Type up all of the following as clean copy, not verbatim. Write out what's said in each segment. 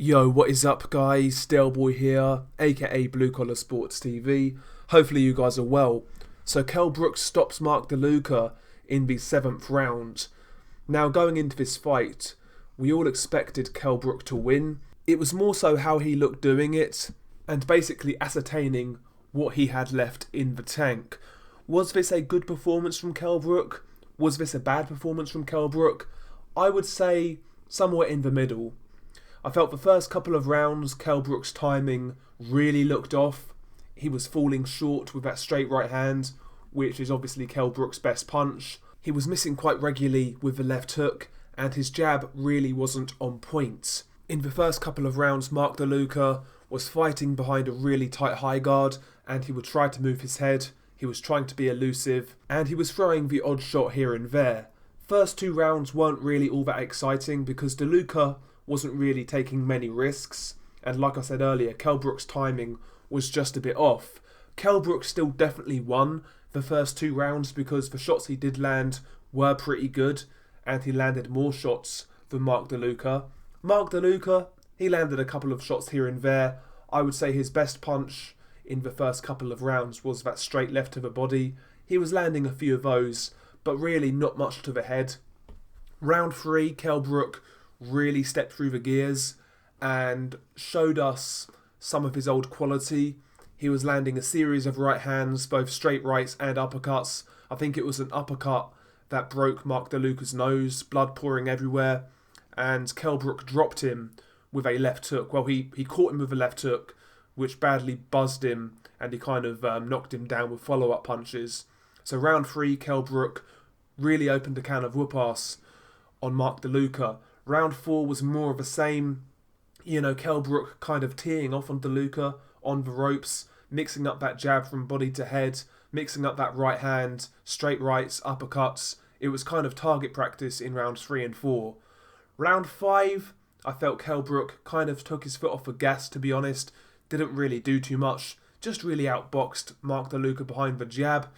Yo, what is up guys? Boy here, aka Blue Collar Sports TV. Hopefully you guys are well. So Kell Brook stops Mark Deluca in the 7th round. Now going into this fight, we all expected Kell Brook to win. It was more so how he looked doing it, and basically ascertaining what he had left in the tank. Was this a good performance from Kell Brook? Was this a bad performance from Kell Brook? I would say somewhere in the middle. I felt the first couple of rounds, Kell Brook's timing really looked off. He was falling short with that straight right hand, which is obviously Kell Brook's best punch. He was missing quite regularly with the left hook, and his jab really wasn't on point. In the first couple of rounds, Mark Deluca was fighting behind a really tight high guard, and he would try to move his head. He was trying to be elusive, and he was throwing the odd shot here and there. First two rounds weren't really all that exciting because Deluca wasn't really taking many risks, and like I said earlier, Kell Brook's timing was just a bit off. Kell Brook still definitely won the first two rounds because the shots he did land were pretty good, and he landed more shots than Mark Deluca. Mark Deluca, he landed a couple of shots here and there. I would say his best punch in the first couple of rounds was that straight left to the body. He was landing a few of those, but really not much to the head. Round 3, Kell Brook really stepped through the gears and showed us some of his old quality. He was landing a series of right hands, both straight rights and uppercuts. I think it was an uppercut that broke Mark Deluca's nose, blood pouring everywhere, and Kell Brook dropped him with a left hook. Well, he caught him with a left hook, which badly buzzed him, and he kind of knocked him down with follow-up punches. So round 3, Kell Brook really opened a can of whoop-ass on Mark Deluca. Round 4 was more of the same. Kell Brook kind of teeing off on Deluca on the ropes, mixing up that jab from body to head, mixing up that right hand, straight rights, uppercuts. It was kind of target practice in rounds 3 and 4. Round 5, I felt Kell Brook kind of took his foot off the gas, to be honest. Didn't really do too much. Just really outboxed Mark Deluca behind the jab.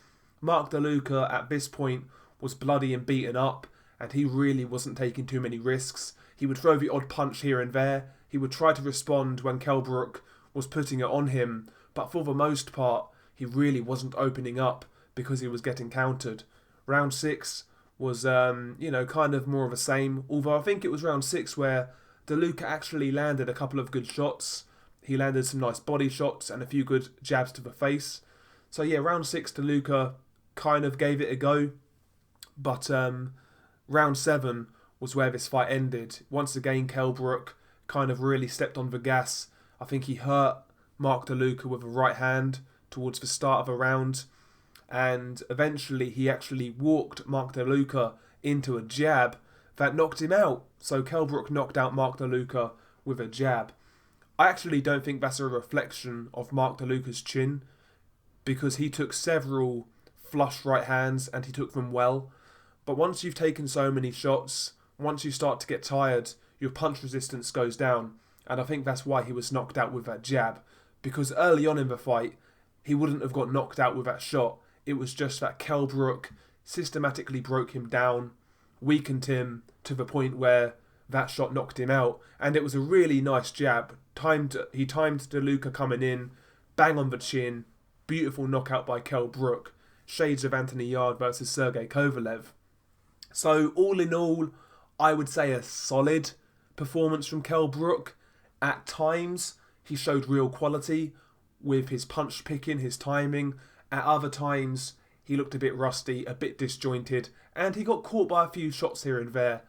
Mark Deluca at this point was bloody and beaten up, and he really wasn't taking too many risks. He would throw the odd punch here and there. He would try to respond when Kell Brook was putting it on him, but for the most part, he really wasn't opening up because he was getting countered. Round 6 was, kind of more of the same, although I think it was round 6 where Deluca actually landed a couple of good shots. He landed some nice body shots and a few good jabs to the face. So yeah, round 6, Deluca kind of gave it a go, but round 7 was where this fight ended. Once again, Kell Brook kind of really stepped on the gas. I think he hurt Mark Deluca with a right hand towards the start of a round, and eventually he actually walked Mark Deluca into a jab that knocked him out. So Kell Brook knocked out Mark Deluca with a jab. I actually don't think that's a reflection of Mark Deluca's chin, because he took several flush right hands and he took them well. But once you've taken so many shots, once you start to get tired, your punch resistance goes down. And I think that's why he was knocked out with that jab. Because early on in the fight, he wouldn't have got knocked out with that shot. It was just that Kell Brook systematically broke him down, weakened him to the point where that shot knocked him out. And it was a really nice jab. He timed Deluca coming in, bang on the chin, beautiful knockout by Kell Brook. Shades of Anthony Yarde versus Sergey Kovalev. So all in all, I would say a solid performance from Kell Brook. At times, he showed real quality with his punch picking, his timing. At other times, he looked a bit rusty, a bit disjointed, and he got caught by a few shots here and there.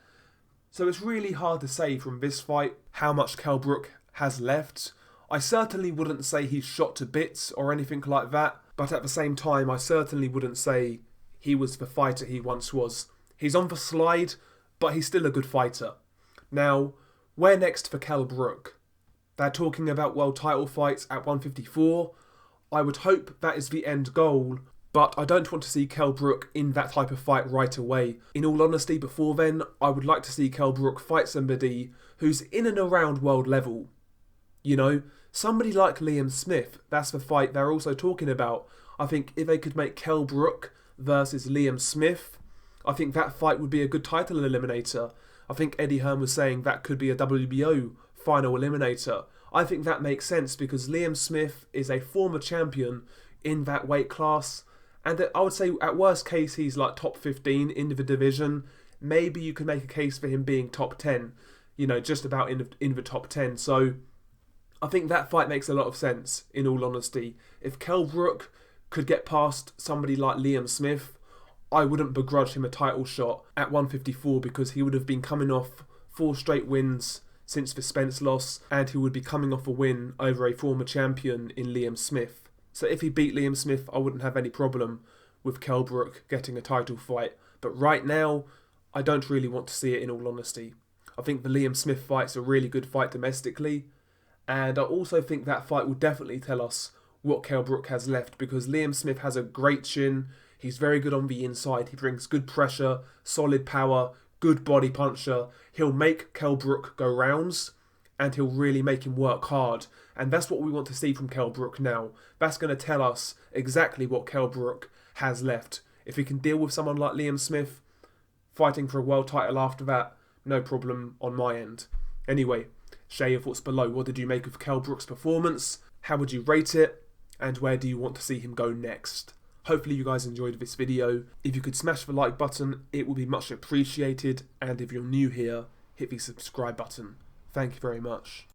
So it's really hard to say from this fight how much Kell Brook has left. I certainly wouldn't say he's shot to bits or anything like that, but at the same time, I certainly wouldn't say he was the fighter he once was. He's on the slide, but he's still a good fighter. Now, where next for Kell Brook? They're talking about world title fights at 154. I would hope that is the end goal, but I don't want to see Kell Brook in that type of fight right away. In all honesty, before then, I would like to see Kell Brook fight somebody who's in and around world level. Somebody like Liam Smith. That's the fight they're also talking about. I think if they could make Kell Brook versus Liam Smith, I think that fight would be a good title eliminator. I think Eddie Hearn was saying that could be a WBO final eliminator. I think that makes sense because Liam Smith is a former champion in that weight class, and I would say at worst case he's like top 15 in the division. Maybe you could make a case for him being top 10, you know, just about in the top 10. So I think that fight makes a lot of sense, in all honesty. If Kell Brook could get past somebody like Liam Smith, I wouldn't begrudge him a title shot at 154 because he would have been coming off 4 straight wins since the Spence loss, and he would be coming off a win over a former champion in Liam Smith. So if he beat Liam Smith, I wouldn't have any problem with Kell Brook getting a title fight. But right now, I don't really want to see it, in all honesty. I think the Liam Smith fight's a really good fight domestically, and I also think that fight will definitely tell us what Kell Brook has left, because Liam Smith has a great chin, he's very good on the inside, he brings good pressure, solid power, good body puncher. He'll make Kell Brook go rounds, and he'll really make him work hard. And that's what we want to see from Kell Brook now. That's going to tell us exactly what Kell Brook has left. If he can deal with someone like Liam Smith, fighting for a world title after that, no problem on my end. Anyway, share your thoughts below. What did you make of Kell Brook's performance? How would you rate it? And where do you want to see him go next? Hopefully you guys enjoyed this video. If you could smash the like button, it would be much appreciated. And if you're new here, hit the subscribe button. Thank you very much.